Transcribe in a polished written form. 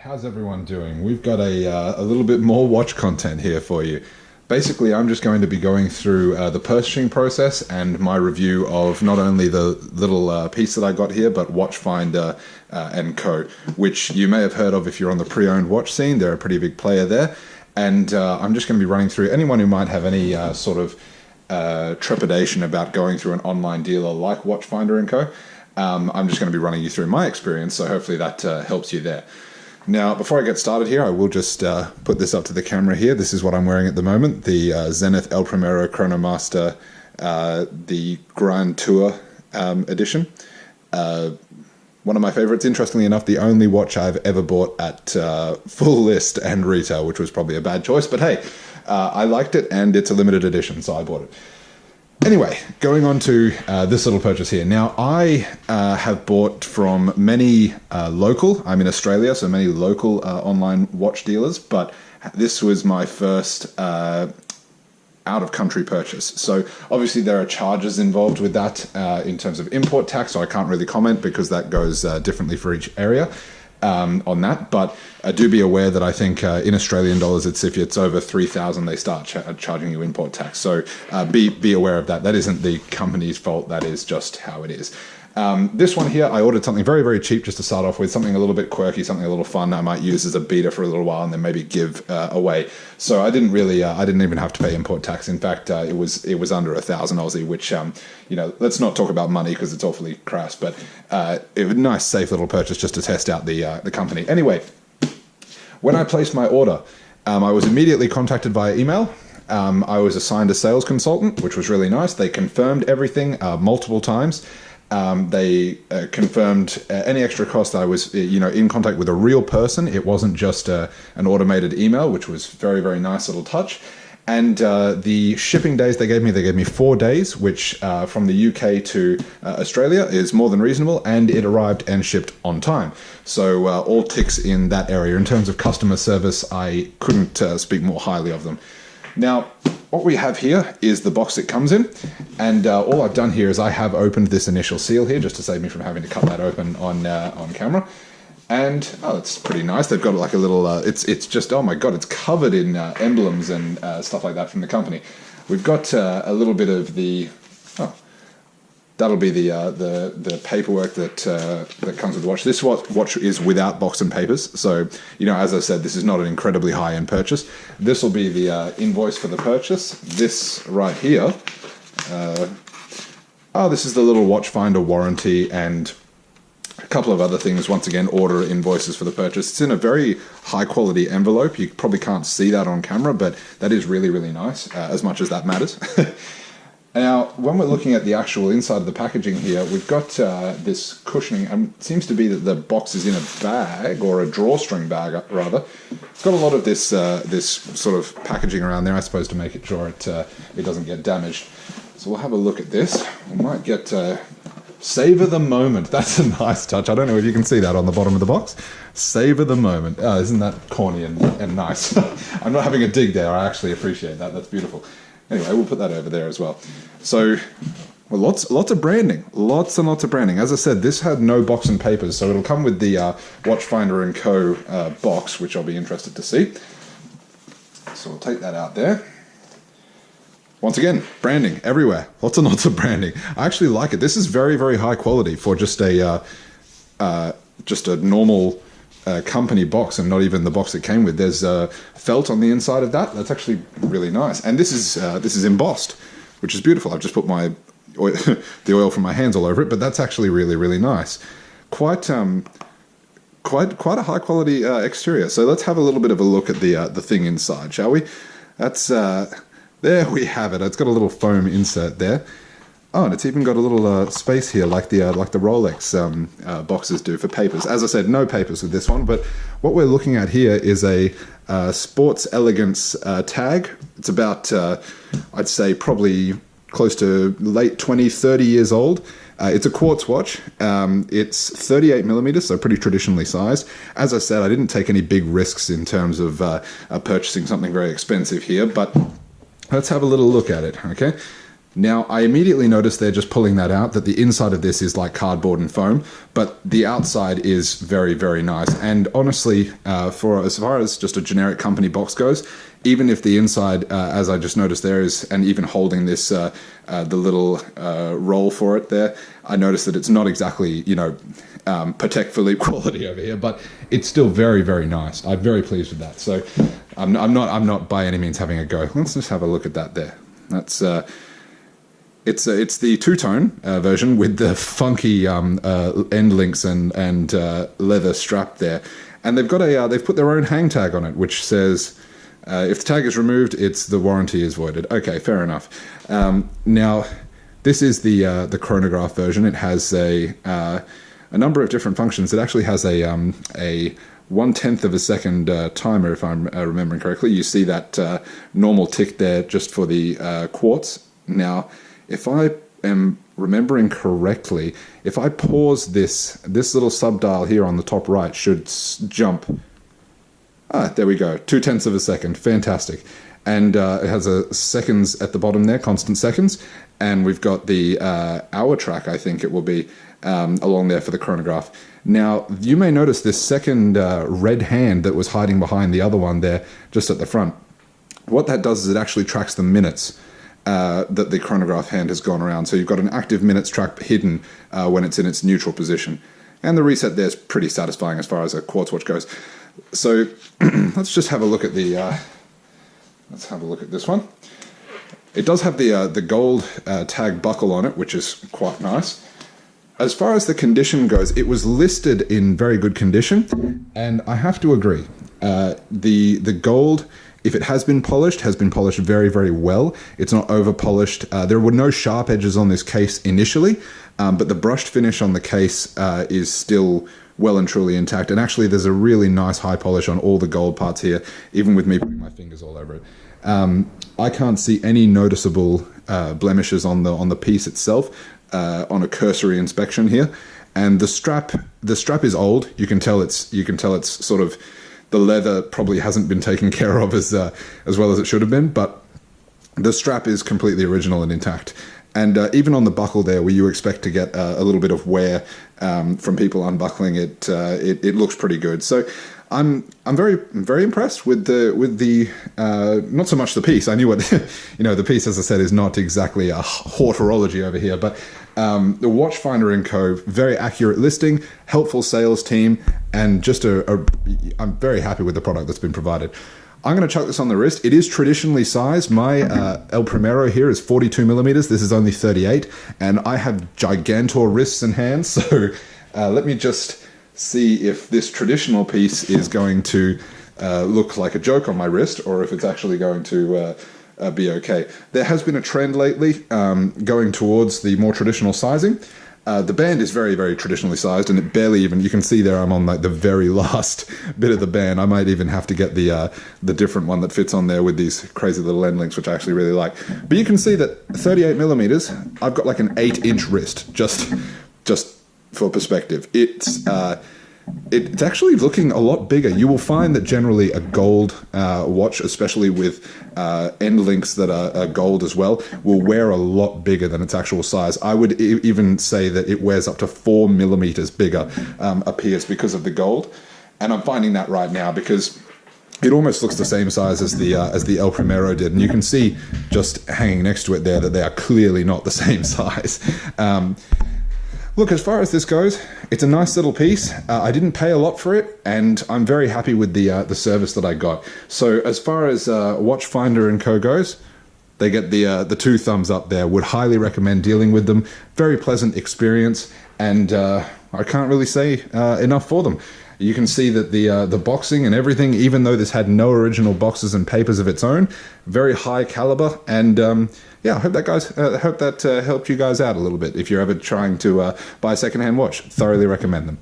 How's everyone doing? We've got a little bit more watch content here for you. Basically, I'm just going to be going through the purchasing process and my review of not only the little piece that I got here, but Watchfinder&Co, which you may have heard of if you're on the pre-owned watch scene. They're a pretty big player there. And I'm just going to be running through anyone who might have any sort of trepidation about going through an online dealer like Watchfinder&Co. I'm just going to be running you through my experience, so hopefully that helps you there. Now, before I get started here, I will just put this up to the camera here. This is what I'm wearing at the moment, the Zenith El Primero Chronomaster, the Grand Tour edition. One of my favorites, interestingly enough, the only watch I've ever bought at full list and retail, which was probably a bad choice, but hey, I liked it and it's a limited edition, so I bought it. Anyway, going on to this little purchase here. Now, I have bought from many local, I'm in Australia, so many local online watch dealers, but this was my first out-of-country purchase. So obviously there are charges involved with that in terms of import tax, so I can't really comment because that goes differently for each area on that. But do be aware that I think in Australian dollars, if it's over 3,000, they start charging you import tax. So be aware of that. That isn't the company's fault. That is just how it is. This one here, I ordered something very, very cheap just to start off with, something a little bit quirky, something a little fun I might use as a beta for a little while and then maybe give away. So I didn't really, I didn't even have to pay import tax. In fact, it was under 1,000 Aussie, which, you know, let's not talk about money because it's awfully crass, but it was a nice, safe little purchase just to test out the company. Anyway, when I placed my order, I was immediately contacted via email. I was assigned a sales consultant, which was really nice. They confirmed everything multiple times. They confirmed any extra cost. I was, in contact with a real person. It wasn't just an automated email, which was very, very nice little touch. And the shipping days they gave me 4 days, which from the UK to Australia is more than reasonable, and it arrived and shipped on time. So all ticks in that area. In terms of customer service, I couldn't speak more highly of them. Now, what we have here is the box it comes in, and all I've done here is I have opened this initial seal here just to save me from having to cut that open on camera. And it's pretty nice. They've got like a little. It's just, oh my god, it's covered in emblems and stuff like that from the company. We've got a little bit of the. That'll be the paperwork that comes with the watch. This watch is without box and papers, so as I said, this is not an incredibly high-end purchase. This will be the invoice for the purchase. This right here. This is the little Watchfinder warranty and a couple of other things. Once again, order invoices for the purchase. It's in a very high-quality envelope. You probably can't see that on camera, but that is really, really nice. As much as that matters. Now, when we're looking at the actual inside of the packaging here, we've got this cushioning. It seems to be that the box is in a bag, or a drawstring bag, rather. It's got a lot of this this sort of packaging around there, I suppose, to make it sure it doesn't get damaged. So we'll have a look at this. We might get savor the moment. That's a nice touch. I don't know if you can see that on the bottom of the box. Savor the moment. Oh, isn't that corny and nice? I'm not having a dig there. I actually appreciate that. That's beautiful. Anyway, we'll put that over there as well. So, well, lots of branding. Lots and lots of branding. As I said, this had no box and papers, so it'll come with the Watchfinder&Co box, which I'll be interested to see. So we'll take that out there. Once again, branding everywhere. Lots and lots of branding. I actually like it. This is very, very high quality for just a normal company box, and not even the box it came with. There's felt on the inside of that. That's actually really nice. And this is embossed, which is beautiful. I've just put my the oil from my hands all over it, but that's actually really, really nice. Quite a high quality exterior. So let's have a little bit of a look at the thing inside, shall we? That's there we have it. It's got a little foam insert there. Oh, and it's even got a little space here, like the Rolex boxes do for papers. As I said, no papers with this one, but what we're looking at here is a sports elegance tag. It's about, I'd say, probably close to late 20, 30 years old. It's a quartz watch. It's 38 millimeters, so pretty traditionally sized. As I said, I didn't take any big risks in terms of purchasing something very expensive here, but let's have a little look at it, okay? Now, I immediately noticed they're just pulling that out, that the inside of this is like cardboard and foam, but the outside is very, very nice. And honestly, for as far as just a generic company box goes, even if the inside, as I just noticed there is, and even holding this, the little roll for it there, I noticed that it's not exactly, you know, Patek Philippe quality over here, but it's still very, very nice. I'm very pleased with that. So I'm not by any means having a go. Let's just have a look at that there. That's... It's the two-tone version with the funky end links and leather strap there, and they've got they've put their own hang tag on it, which says if the tag is removed, the warranty is voided. Okay, fair enough. Now, this is the chronograph version. It has a number of different functions. It actually has a 1/10 of a second timer, if I'm remembering correctly. You see that normal tick there just for the quartz. Now, if I am remembering correctly, if I pause this little sub-dial here on the top right should jump. Ah, there we go, 0.2 of a second, fantastic. And it has a seconds at the bottom there, constant seconds. And we've got the hour track, I think it will be, along there for the chronograph. Now, you may notice this second red hand that was hiding behind the other one there, just at the front. What that does is it actually tracks the minutes that the chronograph hand has gone around. So you've got an active minutes track hidden when it's in its neutral position. And the reset there is pretty satisfying as far as a quartz watch goes. So let's just have a look at let's have a look at this one. It does have the gold tag buckle on it, which is quite nice. As far as the condition goes, it was listed in very good condition, and I have to agree. The gold, if it has been polished very, very well. It's not over polished. There were no sharp edges on this case initially, but the brushed finish on the case is still well and truly intact. And actually, there's a really nice high polish on all the gold parts here, even with me putting my fingers all over it. I can't see any noticeable blemishes on the piece itself on a cursory inspection here. And the strap is old. You can tell it's sort of, the leather probably hasn't been taken care of as well as it should have been, but the strap is completely original and intact. And even on the buckle there, where you expect to get a little bit of wear from people unbuckling it, it looks pretty good. So I'm very, very impressed with the not so much the piece. I knew what the piece, as I said, is not exactly a horology over here, but the Watchfinder&Co, very accurate listing, helpful sales team, and just I'm very happy with the product that's been provided. I'm going to chuck this on the wrist. It is traditionally sized. My El Primero here is 42 millimeters. This is only 38, and I have gigantor wrists and hands. So let me just see if this traditional piece is going to look like a joke on my wrist, or if it's actually going to be okay. There has been a trend lately going towards the more traditional sizing. The band is very, very traditionally sized, and it barely even, you can see there I'm on like the very last bit of the band. I might even have to get the different one that fits on there with these crazy little end links, which I actually really like. But you can see that 38 millimeters, I've got like an 8-inch wrist, just for perspective. It's actually looking a lot bigger. You will find that generally a gold watch, especially with end links that are gold as well, will wear a lot bigger than its actual size. I would even say that it wears up to 4 millimeters bigger a piece because of the gold. And I'm finding that right now because it almost looks the same size as the El Primero did. And you can see just hanging next to it there that they are clearly not the same size. Look, as far as this goes, it's a nice little piece. I didn't pay a lot for it, and I'm very happy with the service that I got. So as far as Watchfinder&Co goes, they get the 2 thumbs up there. Would highly recommend dealing with them. Very pleasant experience, and I can't really say enough for them. You can see that the boxing and everything, even though this had no original boxes and papers of its own, very high caliber, and yeah, I hope that helped you guys out a little bit if you're ever trying to buy a secondhand watch. Thoroughly recommend them.